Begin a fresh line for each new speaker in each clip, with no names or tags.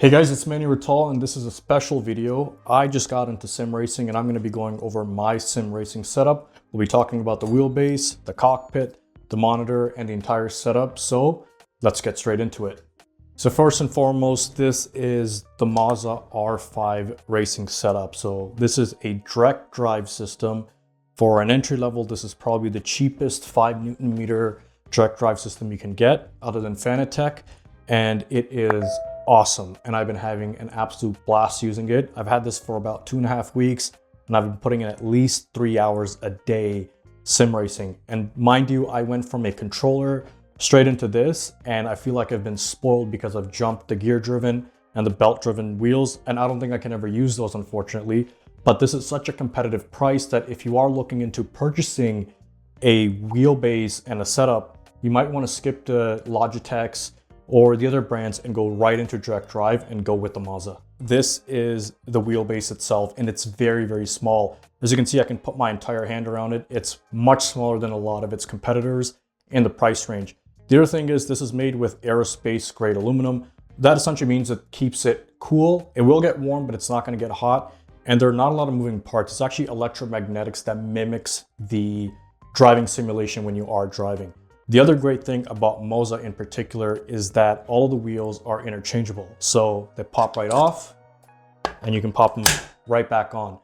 Hey guys, it's Manny Ratal and this is a special video. I just got into sim racing and I'm going to be going over my sim racing setup. We'll be talking about the wheelbase, the cockpit, the monitor, and the entire setup. So let's get straight into it. So first and foremost, this is the MOZA R5 racing setup. So this is a direct drive system. For an entry level, this is probably the cheapest 5 Newton meter direct drive system you can get other than Fanatec. And it is awesome. And I've been having an absolute blast using it. I've had this for about 2.5 weeks and I've been putting in at least 3 hours a day sim racing. And mind you, I went from a controller straight into this and I feel like I've been spoiled because I've jumped the gear driven and the belt driven wheels. And I don't think I can ever use those, unfortunately. But this is such a competitive price that if you are looking into purchasing a wheelbase and a setup, you might want to skip the Logitechs or the other brands and go right into direct drive and go with the MOZA. This is the wheelbase itself and it's very, very small. As you can see, I can put my entire hand around it. It's much smaller than a lot of its competitors in the price range. The other thing is this is made with aerospace grade aluminum. That essentially means it keeps it cool. It will get warm, but it's not going to get hot. And there are not a lot of moving parts. It's actually electromagnetics that mimics the driving simulation when you are driving. The other great thing about MOZA in particular is that all of the wheels are interchangeable. So they pop right off and you can pop them right back on.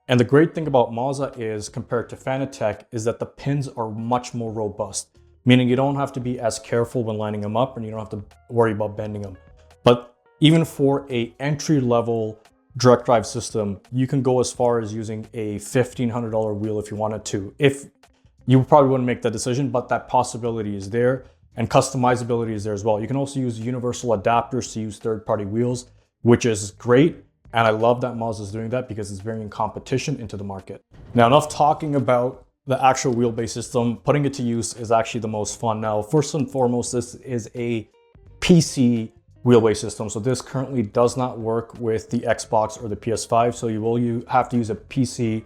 And the great thing about MOZA is, compared to Fanatec, is that the pins are much more robust, meaning you don't have to be as careful when lining them up and you don't have to worry about bending them. But even for a entry-level direct drive system, you can go as far as using a $1,500 wheel if you wanted to. You probably wouldn't make that decision, but that possibility is there, and customizability is there as well. You can also use universal adapters to use third-party wheels, which is great. And I love that MOZA is doing that because it's bringing competition into the market. Now, enough talking about the actual wheelbase system. Putting it to use is actually the most fun. Now, first and foremost, this is a PC wheelbase system. So this currently does not work with the Xbox or the PS5. So you have to use a PC.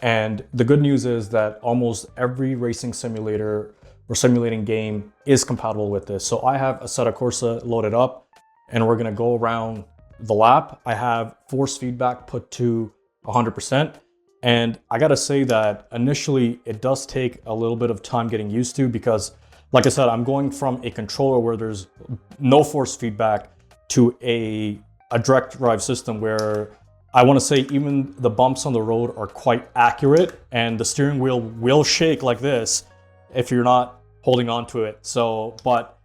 And the good news is that almost every racing simulator or simulating game is compatible with this. So I have Assetto Corsa loaded up and we're gonna go around the lap. I have force feedback put to 100%. And I gotta say that initially it does take a little bit of time getting used to, because like I said, I'm going from a controller where there's no force feedback to a direct drive system where I want to say even the bumps on the road are quite accurate and the steering wheel will shake like this if you're not holding on to it. So, but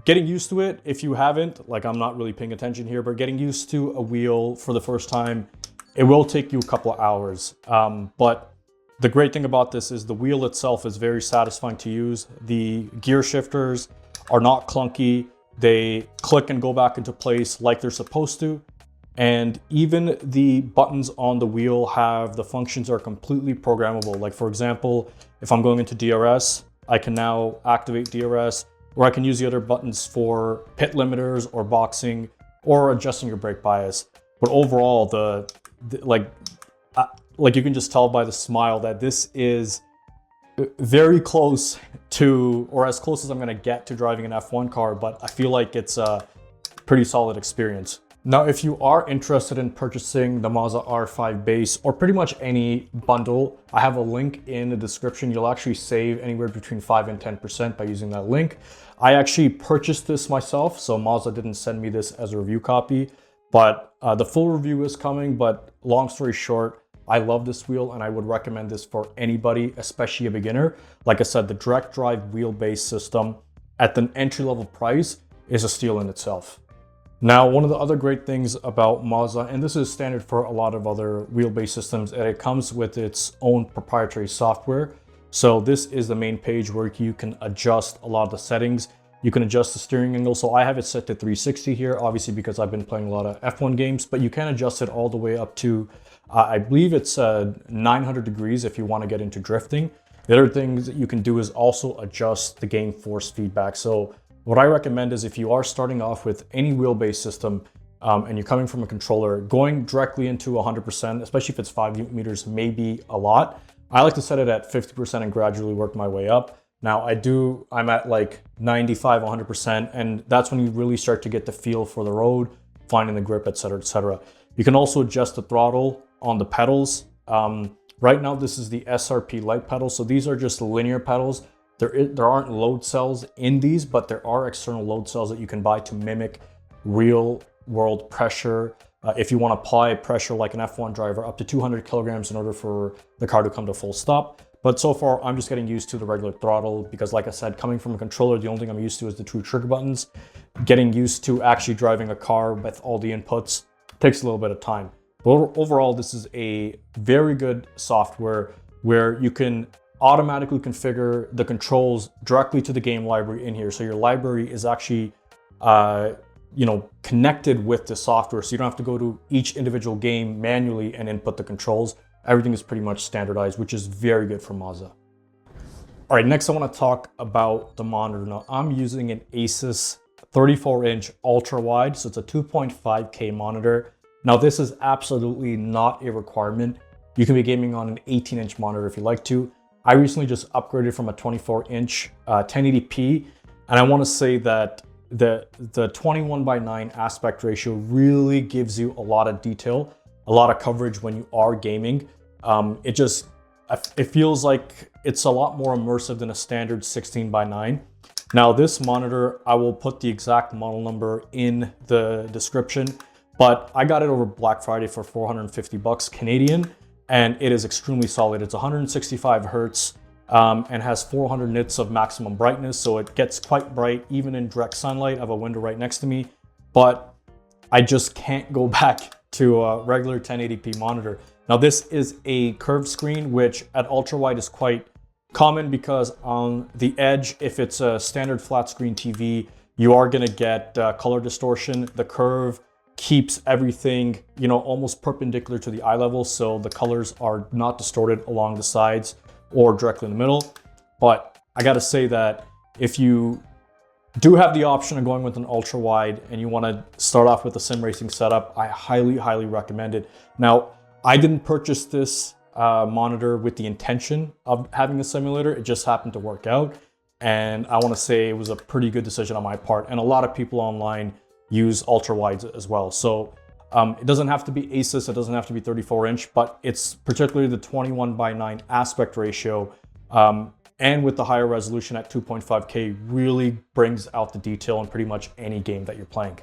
getting used to it, if you haven't, like I'm not really paying attention here, but getting used to a wheel for the first time, it will take you a couple of hours. But the great thing about this is the wheel itself is very satisfying to use. The gear shifters are not clunky. They click and go back into place like they're supposed to. And even the buttons on the wheel the functions are completely programmable. Like for example, if I'm going into DRS, I can now activate DRS, or I can use the other buttons for pit limiters or boxing or adjusting your brake bias. But overall, like you can just tell by the smile that this is very close to, or as close as I'm gonna get to driving an F1 car, but I feel like it's a pretty solid experience. Now, if you are interested in purchasing the MOZA R5 base or pretty much any bundle, I have a link in the description. You'll actually save anywhere between 5 and 10% by using that link. I actually purchased this myself, so MOZA didn't send me this as a review copy, but the full review is coming. But long story short, I love this wheel and I would recommend this for anybody, especially a beginner. Like I said, the direct drive wheelbase system at the entry-level price is a steal in itself. Now, one of the other great things about MOZA, and this is standard for a lot of other wheelbase systems, and it comes with its own proprietary software. So this is the main page where you can adjust a lot of the settings. You can adjust the steering angle. So I have it set to 360 here, obviously because I've been playing a lot of F1 games, but you can adjust it all the way up to, I believe it's 900 degrees if you want to get into drifting. The other things that you can do is also adjust the game force feedback. So what I recommend is if you are starting off with any wheelbase system and you're coming from a controller, going directly into 100%, especially if it's 5 Newton meters, may be a lot. I like to set it at 50% and gradually work my way up. Now I'm at like 95, 100%, and that's when you really start to get the feel for the road, finding the grip, etc., etc. You can also adjust the throttle on the pedals. Right now, this is the SRP light pedal. So these are just linear pedals. There aren't load cells in these, but there are external load cells that you can buy to mimic real world pressure. If you want to apply pressure like an F1 driver up to 200 kilograms in order for the car to come to a full stop. But so far, I'm just getting used to the regular throttle because, like I said, coming from a controller, the only thing I'm used to is the two trigger buttons. Getting used to actually driving a car with all the inputs takes a little bit of time. But overall, this is a very good software where you can automatically configure the controls directly to the game library in here. So your library is actually, connected with the software. So you don't have to go to each individual game manually and input the controls. Everything is pretty much standardized, which is very good for MOZA. All right, next I want to talk about the monitor. Now I'm using an ASUS 34-inch ultra wide. So it's a 2.5K monitor. Now, this is absolutely not a requirement. You can be gaming on an 18-inch monitor if you like to. I recently just upgraded from a 24-inch 1080p, and I want to say that the 21:9 aspect ratio really gives you a lot of detail, a lot of coverage when you are gaming. It feels like it's a lot more immersive than a standard 16:9. Now, this monitor, I will put the exact model number in the description. But I got it over Black Friday for 450 bucks Canadian, and it is extremely solid. It's 165 hertz and has 400 nits of maximum brightness. So it gets quite bright, even in direct sunlight. I have a window right next to me, but I just can't go back to a regular 1080p monitor. Now, this is a curved screen, which at ultra wide is quite common because on the edge, if it's a standard flat screen TV, you are gonna get color distortion. The curve keeps everything, almost perpendicular to the eye level, so the colors are not distorted along the sides or directly in the middle. But I gotta say that if you do have the option of going with an ultra wide and you want to start off with a sim racing setup, I highly recommend it. Now, I didn't purchase this monitor with the intention of having a simulator. It just happened to work out, and I want to say it was a pretty good decision on my part. And a lot of people online use ultra wides as well. So it doesn't have to be ASUS, it doesn't have to be 34-inch, but it's particularly the 21:9 aspect ratio and with the higher resolution at 2.5K really brings out the detail in pretty much any game that you're playing.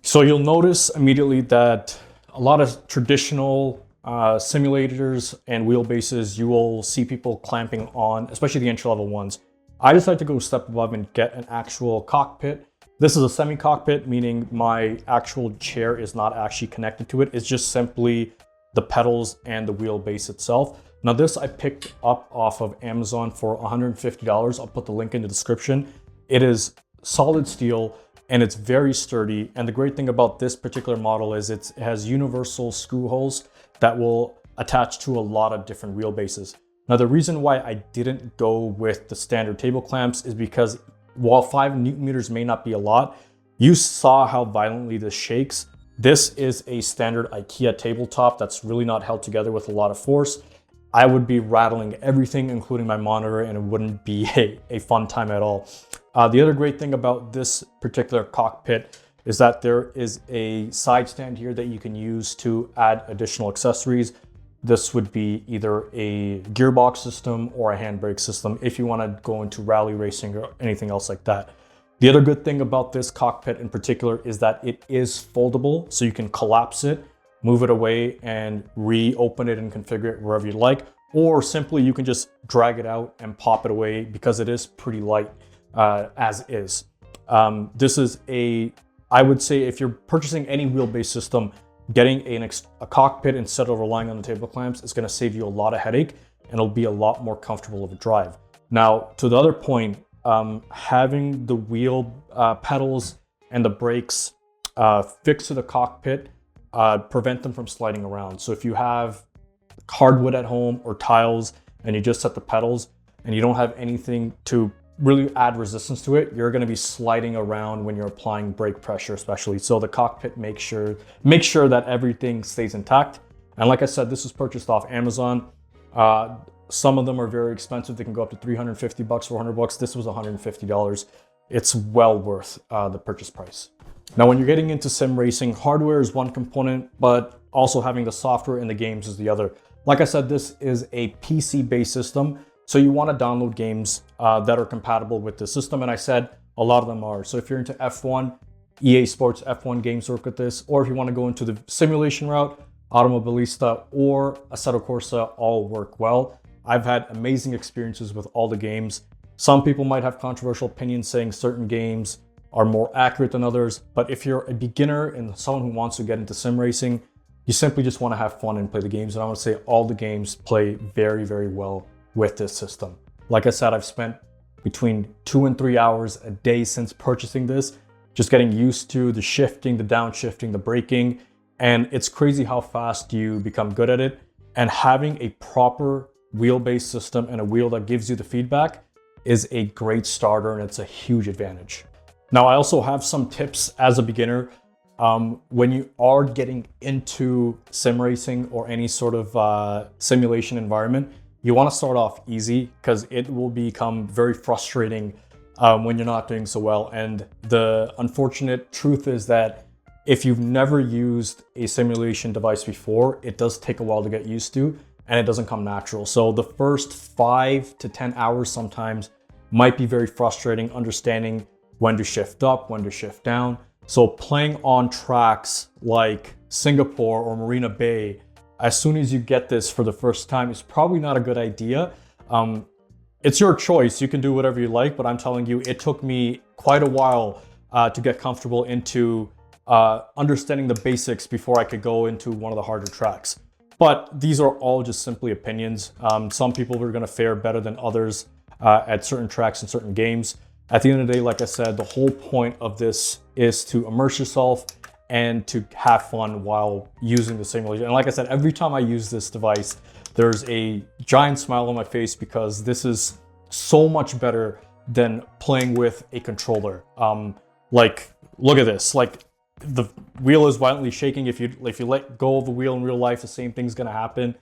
So you'll notice immediately that a lot of traditional simulators and wheelbases, you will see people clamping on, especially the entry-level ones. I decided to go a step above and get an actual cockpit. This is a semi-cockpit, meaning my actual chair is not actually connected to it. It's just simply the pedals and the wheelbase itself. Now this I picked up off of Amazon for $150. I'll put the link in the description. It is solid steel and it's very sturdy. And the great thing about this particular model is it has universal screw holes that will attach to a lot of different wheelbases. Now the reason why I didn't go with the standard table clamps is because while 5 Newton meters may not be a lot, you saw how violently this shakes. This is a standard IKEA tabletop that's really not held together with a lot of force. I would be rattling everything, including my monitor, and it wouldn't be a fun time at all. The other great thing about this particular cockpit is that there is a side stand here that you can use to add additional accessories. This would be either a gearbox system or a handbrake system if you want to go into rally racing or anything else like that. The other good thing about this cockpit in particular is that it is foldable, so you can collapse it, move it away, and reopen it and configure it wherever you like, or simply you can just drag it out and pop it away because it is pretty light as is. This is I would say if you're purchasing any wheelbase system, getting a cockpit instead of relying on the table clamps is going to save you a lot of headache and it'll be a lot more comfortable of a drive. Now, to the other point, having the wheel pedals and the brakes fixed to the cockpit prevent them from sliding around. So if you have hardwood at home or tiles and you just set the pedals and you don't have anything to really add resistance to it, you're going to be sliding around when you're applying brake pressure especially. So the cockpit makes sure that everything stays intact. And like I said, this was purchased off Amazon. Some of them are very expensive. They can go up to 350 bucks, 400 bucks. This was $150. It's well worth the purchase price. Now, when you're getting into sim racing, hardware is one component, but also having the software in the games is the other. Like I said, this is a PC-based system, so you want to download games that are compatible with the system, and I said a lot of them are. So if you're into F1, EA Sports F1 games work with this, or if you want to go into the simulation route, Automobilista or Assetto Corsa all work well. I've had amazing experiences with all the games. Some people might have controversial opinions saying certain games are more accurate than others, but if you're a beginner and someone who wants to get into sim racing, you simply just want to have fun and play the games. And I want to say all the games play very, very well with this system. Like I said, I've spent between 2 and 3 hours a day since purchasing this, just getting used to the shifting, the downshifting, the braking, and it's crazy how fast you become good at it. And having a proper wheel-based system and a wheel that gives you the feedback is a great starter, and it's a huge advantage. Now, I also have some tips as a beginner. When you are getting into sim racing or any sort of simulation environment, you want to start off easy because it will become very frustrating when you're not doing so well. And the unfortunate truth is that if you've never used a simulation device before, it does take a while to get used to, and it doesn't come natural. So the first 5 to 10 hours sometimes might be very frustrating, understanding when to shift up, when to shift down. So playing on tracks like Singapore or Marina Bay, as soon as you get this for the first time, is probably not a good idea. It's your choice. You can do whatever you like, but I'm telling you, it took me quite a while to get comfortable into understanding the basics before I could go into one of the harder tracks. But these are all just simply opinions. Some people are going to fare better than others at certain tracks and certain games. At the end of the day, like I said, the whole point of this is to immerse yourself and to have fun while using the simulation. And like I said, every time I use this device, there's a giant smile on my face because this is so much better than playing with a controller. Like, look at this. Like, the wheel is violently shaking. If you let go of the wheel in real life, the same thing's gonna happen.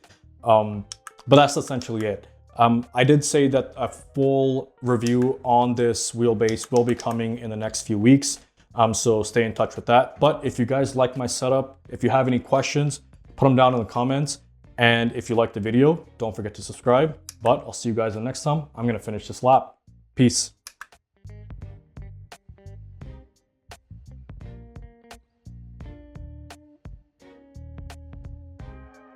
But that's essentially it. I did say that a full review on this wheelbase will be coming in the next few weeks. So stay in touch with that. But if you guys like my setup, if you have any questions, put them down in the comments. And if you like the video, don't forget to subscribe. But I'll see you guys the next time. I'm gonna finish this lap. Peace.